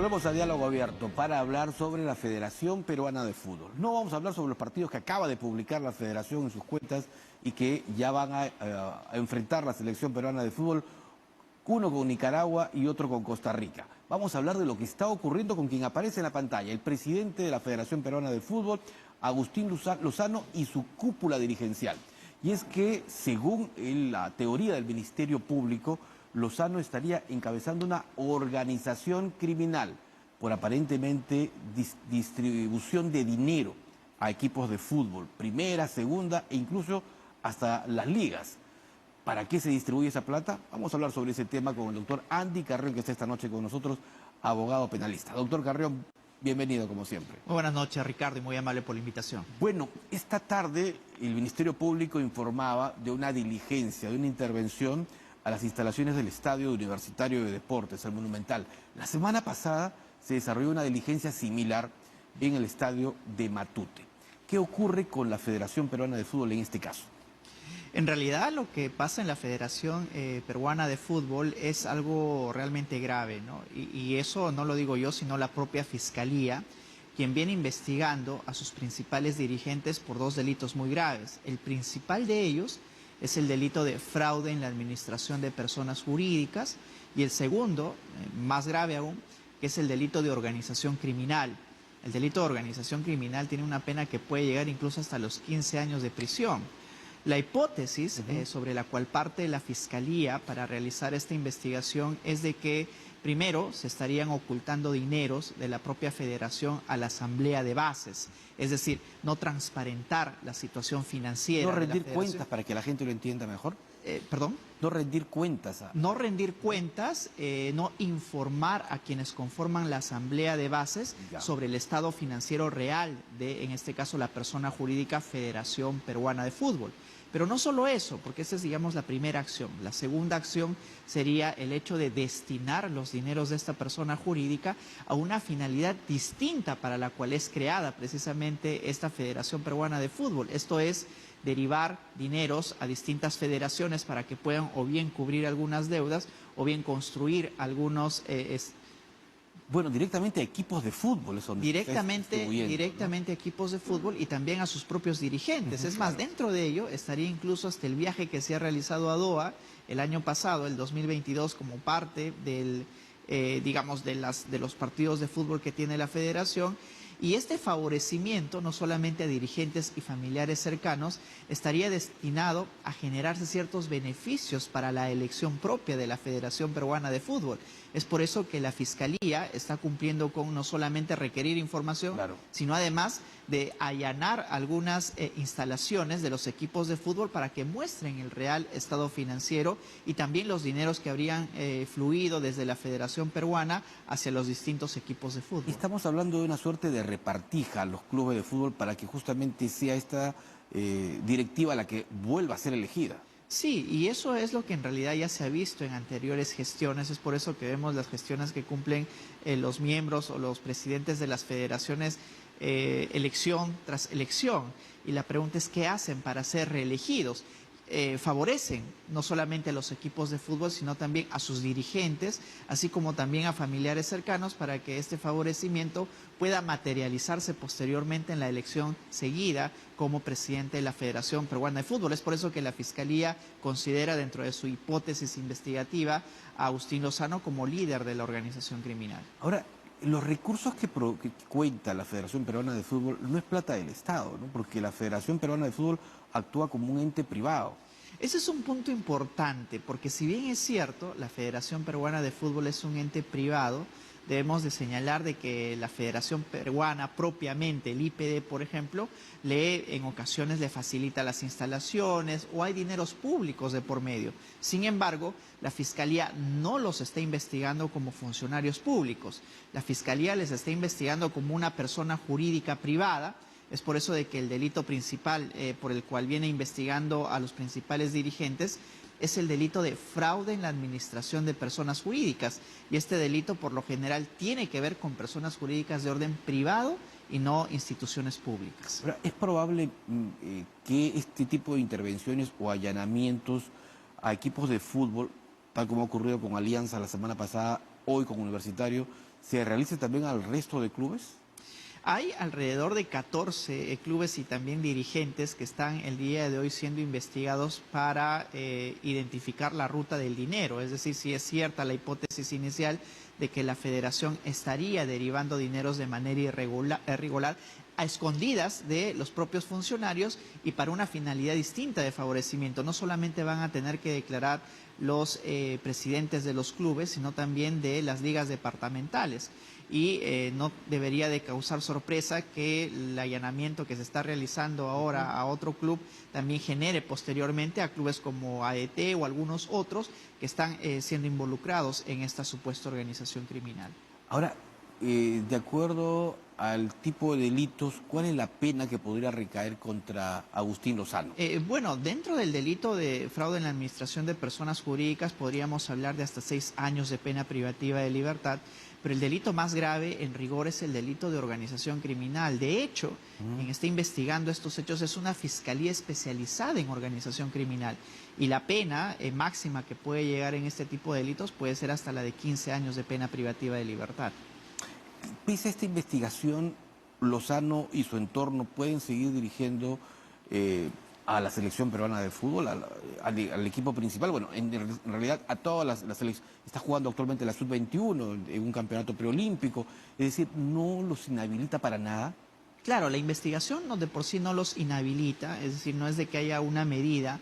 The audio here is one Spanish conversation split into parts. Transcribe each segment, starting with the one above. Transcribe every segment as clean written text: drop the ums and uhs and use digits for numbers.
Volvemos a Diálogo Abierto para hablar sobre la Federación Peruana de Fútbol. No vamos a hablar sobre los partidos que acaba de publicar la Federación en sus cuentas y que ya van a enfrentar la Selección Peruana de Fútbol, uno con Nicaragua y otro con Costa Rica. Vamos a hablar de lo que está ocurriendo con quien aparece en la pantalla, el presidente de la Federación Peruana de Fútbol, Agustín Lozano, y su cúpula dirigencial. Y es que, según la teoría del Ministerio Público, Lozano estaría encabezando una organización criminal por aparentemente distribución de dinero a equipos de fútbol, primera, segunda e incluso hasta las ligas. ¿Para qué se distribuye esa plata? Vamos a hablar sobre ese tema con el doctor Andy Carrión, que está esta noche con nosotros, abogado penalista. Doctor Carrión, bienvenido como siempre. Muy buenas noches, Ricardo, y muy amable por la invitación. Bueno, esta tarde el Ministerio Público informaba de una diligencia, de una intervención a las instalaciones del Estadio Universitario de Deportes, el Monumental. La semana pasada se desarrolló una diligencia similar en el Estadio de Matute. ¿Qué ocurre con la Federación Peruana de Fútbol en este caso? En realidad lo que pasa en la Federación Peruana de Fútbol es algo realmente grave, ¿no? Y eso no lo digo yo, sino la propia Fiscalía, quien viene investigando a sus principales dirigentes por dos delitos muy graves. El principal de ellos es el delito de fraude en la administración de personas jurídicas y el segundo, más grave aún, que es el delito de organización criminal. El delito de organización criminal tiene una pena que puede llegar incluso hasta los 15 años de prisión. La hipótesis sobre la cual parte la Fiscalía para realizar esta investigación es de que, primero, se estarían ocultando dineros de la propia Federación a la Asamblea de Bases, es decir, no transparentar la situación financiera. ¿No rendir cuentas para que la gente lo entienda mejor? ¿Perdón? No rendir cuentas. No rendir cuentas, no informar a quienes conforman la Asamblea de Bases sobre el estado financiero real de, en este caso, la persona jurídica Federación Peruana de Fútbol. Pero no solo eso, porque esa es, digamos, la primera acción. La segunda acción sería el hecho de destinar los dineros de esta persona jurídica a una finalidad distinta para la cual es creada precisamente esta Federación Peruana de Fútbol. Esto es derivar dineros a distintas federaciones para que puedan o bien cubrir algunas deudas o bien construir algunos... Bueno, directamente a equipos de fútbol. Directamente a equipos de fútbol y también a sus propios dirigentes. Es más, dentro de ello estaría incluso hasta el viaje que se ha realizado a Doha el año pasado, el 2022, como parte del, digamos, de los partidos de fútbol que tiene la federación. Y este favorecimiento, no solamente a dirigentes y familiares cercanos, estaría destinado a generarse ciertos beneficios para la elección propia de la Federación Peruana de Fútbol. Es por eso que la Fiscalía está cumpliendo con no solamente requerir información, sino además de allanar algunas instalaciones de los equipos de fútbol para que muestren el real estado financiero y también los dineros que habrían fluido desde la Federación Peruana hacia los distintos equipos de fútbol. Estamos hablando de una suerte de repartija a los clubes de fútbol para que justamente sea esta directiva la que vuelva a ser elegida. Sí, y eso es lo que en realidad ya se ha visto en anteriores gestiones, es por eso que vemos las gestiones que cumplen los miembros o los presidentes de las federaciones elección tras elección. Y la pregunta es, ¿qué hacen para ser reelegidos? Favorecen no solamente a los equipos de fútbol, sino también a sus dirigentes, así como también a familiares cercanos, para que este favorecimiento pueda materializarse posteriormente en la elección seguida como presidente de la Federación Peruana de Fútbol. Es por eso que la Fiscalía considera dentro de su hipótesis investigativa a Agustín Lozano como líder de la organización criminal. Ahora, los recursos que cuenta la Federación Peruana de Fútbol no es plata del Estado, ¿no? Porque la Federación Peruana de Fútbol actúa como un ente privado. Ese es un punto importante, porque si bien es cierto, la Federación Peruana de Fútbol es un ente privado, debemos de señalar de que la Federación Peruana propiamente, el IPD, por ejemplo, en ocasiones le facilita las instalaciones o hay dineros públicos de por medio. Sin embargo, la Fiscalía no los está investigando como funcionarios públicos. La Fiscalía les está investigando como una persona jurídica privada. Es por eso de que el delito principal por el cual viene investigando a los principales dirigentes es el delito de fraude en la administración de personas jurídicas. Y este delito, por lo general, tiene que ver con personas jurídicas de orden privado y no instituciones públicas. Ahora, ¿es probable que este tipo de intervenciones o allanamientos a equipos de fútbol, tal como ha ocurrido con Alianza la semana pasada, hoy con Universitario, se realice también al resto de clubes? Hay alrededor de 14 clubes y también dirigentes que están el día de hoy siendo investigados para identificar la ruta del dinero. Es decir, si es cierta la hipótesis inicial de que la federación estaría derivando dineros de manera irregular a escondidas de los propios funcionarios y para una finalidad distinta de favorecimiento. No solamente van a tener que declarar los presidentes de los clubes, sino también de las ligas departamentales. Y no debería de causar sorpresa que el allanamiento que se está realizando ahora a otro club también genere posteriormente a clubes como AET o algunos otros que están siendo involucrados en esta supuesta organización criminal. Ahora, de acuerdo al tipo de delitos, ¿cuál es la pena que podría recaer contra Agustín Lozano? Bueno, dentro del delito de fraude en la administración de personas jurídicas podríamos hablar de hasta 6 años de pena privativa de libertad, pero el delito más grave en rigor es el delito de organización criminal. De hecho, quien está investigando estos hechos es una fiscalía especializada en organización criminal y la pena máxima que puede llegar en este tipo de delitos puede ser hasta la de 15 años de pena privativa de libertad. Pese a esta investigación, Lozano y su entorno pueden seguir dirigiendo a la selección peruana de fútbol, al equipo principal, bueno, en realidad a todas las selecciones. Está jugando actualmente la Sub-21 en un campeonato preolímpico, es decir, no los inhabilita para nada. Claro, la investigación no, de por sí no los inhabilita, es decir, no es de que haya una medida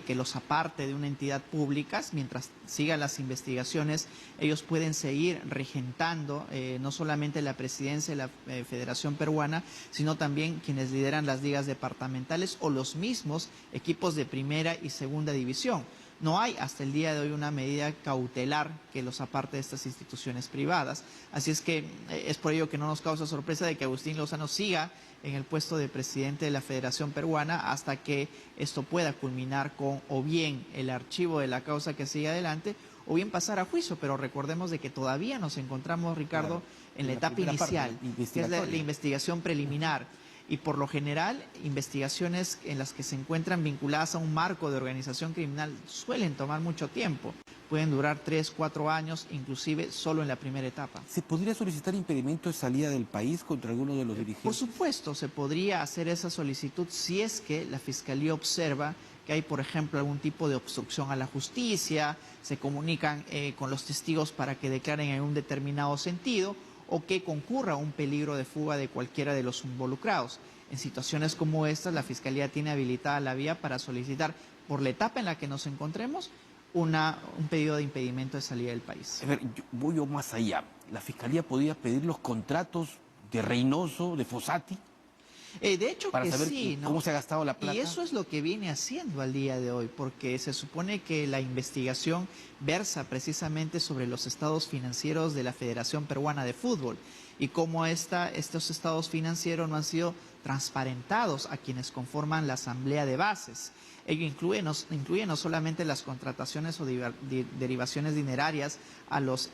que los aparte de una entidad pública. Mientras sigan las investigaciones, ellos pueden seguir regentando no solamente la presidencia de la Federación Peruana, sino también quienes lideran las ligas departamentales o los mismos equipos de primera y segunda división. No hay hasta el día de hoy una medida cautelar que los aparte de estas instituciones privadas. Así es que es por ello que no nos causa sorpresa de que Agustín Lozano siga en el puesto de presidente de la Federación Peruana hasta que esto pueda culminar con o bien el archivo de la causa que sigue adelante o bien pasar a juicio. Pero recordemos de que todavía nos encontramos, Ricardo, Claro, en la etapa inicial, que es la investigación preliminar. Y por lo general, investigaciones en las que se encuentran vinculadas a un marco de organización criminal suelen tomar mucho tiempo. Pueden durar 3, 4 años, inclusive solo en la primera etapa. ¿Se podría solicitar impedimento de salida del país contra alguno de los dirigentes? Por supuesto, se podría hacer esa solicitud si es que la Fiscalía observa que hay, por ejemplo, algún tipo de obstrucción a la justicia, se comunican con los testigos para que declaren en un determinado sentido, o que concurra un peligro de fuga de cualquiera de los involucrados. En situaciones como estas, la Fiscalía tiene habilitada la vía para solicitar, por la etapa en la que nos encontremos, un pedido de impedimento de salida del país. A ver, voy yo más allá. ¿La Fiscalía podía pedir los contratos de Reynoso, de Fossati? De hecho para que saber sí, ¿no? cómo se ha gastado la plata. Y eso es lo que viene haciendo al día de hoy, porque se supone que la investigación versa precisamente sobre los estados financieros de la Federación Peruana de Fútbol y cómo estos estados financieros no han sido transparentados a quienes conforman la Asamblea de Bases. Ello incluye no solamente las contrataciones o derivaciones dinerarias a los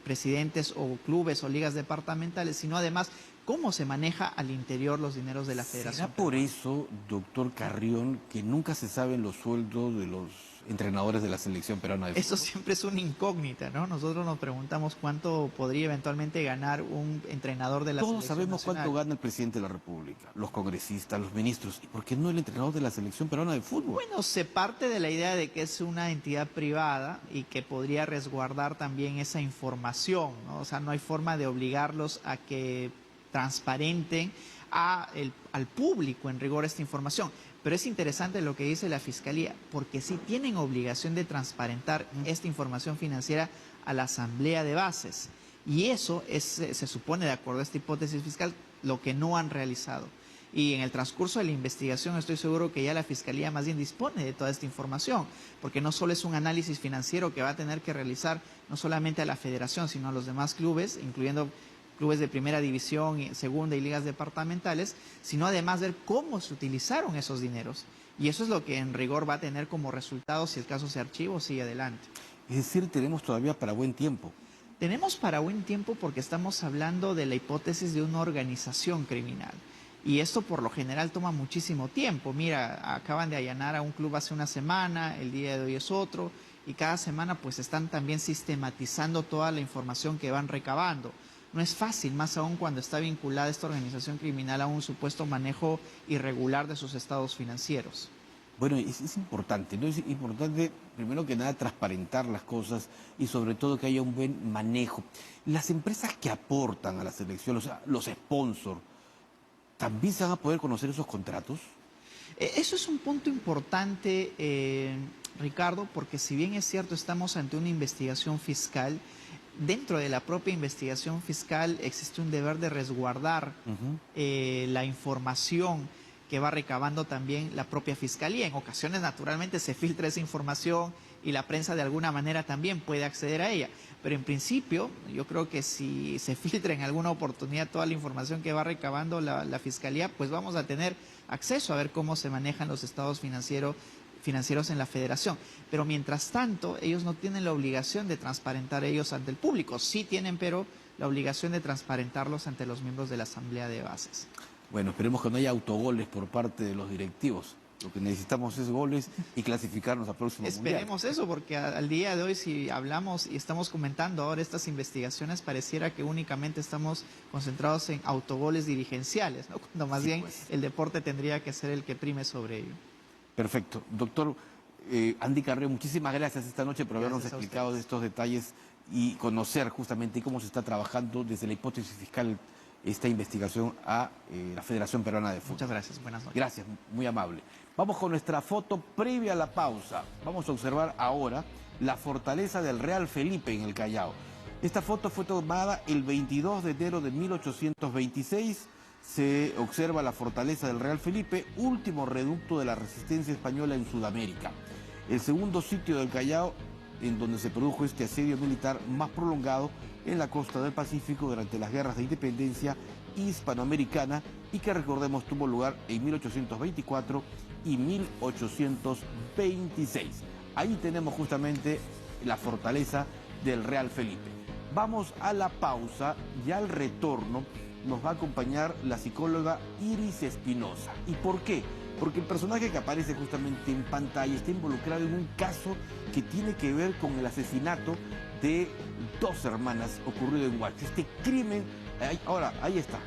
presidentes o clubes o ligas departamentales, sino además cómo se maneja al interior los dineros de la Federación. ¿Será por eso, doctor Carrión, que nunca se saben los sueldos de los entrenadores de la selección peruana de fútbol? Eso siempre es una incógnita, ¿no? Nosotros nos preguntamos cuánto podría eventualmente ganar un entrenador de la selección Todos sabemos nacional. cuánto gana el presidente de la República, los congresistas, los ministros. ¿Y por qué no el entrenador de la selección peruana de fútbol? Bueno, se parte de la idea de que es una entidad privada y que podría resguardar también esa información, ¿no? O sea, no hay forma de obligarlos a que transparenten al público en rigor esta información. Pero es interesante lo que dice la Fiscalía, porque sí tienen obligación de transparentar esta información financiera a la Asamblea de Bases. Y eso es, se supone, de acuerdo a esta hipótesis fiscal, lo que no han realizado. Y en el transcurso de la investigación estoy seguro que ya la Fiscalía más bien dispone de toda esta información, porque no solo es un análisis financiero que va a tener que realizar no solamente a la Federación, sino a los demás clubes, incluyendo clubes de primera división, segunda y ligas departamentales, sino además ver cómo se utilizaron esos dineros. Y eso es lo que en rigor va a tener como resultado, si el caso se archiva o sigue adelante. Es decir, tenemos todavía para buen tiempo. Tenemos para buen tiempo porque estamos hablando de la hipótesis de una organización criminal. Y esto por lo general toma muchísimo tiempo. Mira, acaban de allanar a un club hace una semana, el día de hoy es otro, y cada semana pues están también sistematizando toda la información que van recabando. No es fácil, más aún cuando está vinculada esta organización criminal a un supuesto manejo irregular de sus estados financieros. Bueno, es importante, ¿no? Es importante, primero que nada, transparentar las cosas y sobre todo que haya un buen manejo. Las empresas que aportan a la selección, o sea, los sponsors, ¿también se van a poder conocer esos contratos? Eso es un punto importante, Ricardo, porque si bien es cierto estamos ante una investigación fiscal, dentro de la propia investigación fiscal existe un deber de resguardar la información que va recabando también la propia fiscalía. En ocasiones, naturalmente, se filtra esa información y la prensa de alguna manera también puede acceder a ella. Pero en principio, yo creo que si se filtra en alguna oportunidad toda la información que va recabando la fiscalía, pues vamos a tener acceso a ver cómo se manejan los estados financieros en la federación. Pero mientras tanto, ellos no tienen la obligación de transparentar ellos ante el público. Sí tienen, pero la obligación de transparentarlos ante los miembros de la Asamblea de Bases. Bueno, esperemos que no haya autogoles por parte de los directivos. Lo que necesitamos es goles y clasificarnos al próximo Mundial. Esperemos eso, porque al día de hoy, si hablamos y estamos comentando ahora estas investigaciones, pareciera que únicamente estamos concentrados en autogoles dirigenciales, ¿no? Cuando más bien pues el deporte tendría que ser el que prime sobre ello. Perfecto. Doctor Andy Carreo, muchísimas gracias esta noche por habernos explicado de estos detalles y conocer justamente cómo se está trabajando desde la hipótesis fiscal esta investigación a la Federación Peruana de Fútbol. Muchas gracias, buenas noches. Gracias, muy amable. Vamos con nuestra foto previa a la pausa. Vamos a observar ahora la fortaleza del Real Felipe en el Callao. Esta foto fue tomada el 22 de enero de 1826. Se observa la fortaleza del Real Felipe, último reducto de la resistencia española en Sudamérica. El segundo sitio del Callao en donde se produjo este asedio militar más prolongado en la costa del Pacífico durante las guerras de independencia hispanoamericana y que, recordemos, tuvo lugar en 1824 y 1826. Ahí tenemos justamente la fortaleza del Real Felipe. Vamos a la pausa y al retorno nos va a acompañar la psicóloga Iris Espinosa. ¿Y por qué? Porque el personaje que aparece justamente en pantalla está involucrado en un caso que tiene que ver con el asesinato de dos hermanas ocurrido en Huacho. Este crimen, ahora, ahí está,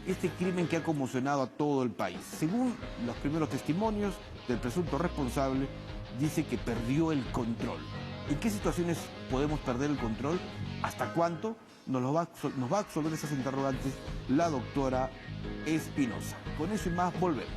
este crimen que ha conmocionado a todo el país. Según los primeros testimonios del presunto responsable, dice que perdió el control. ¿En qué situaciones podemos perder el control? ¿Hasta cuánto? Nos va a absolver esas interrogantes la doctora Espinosa. Con eso y más volvemos.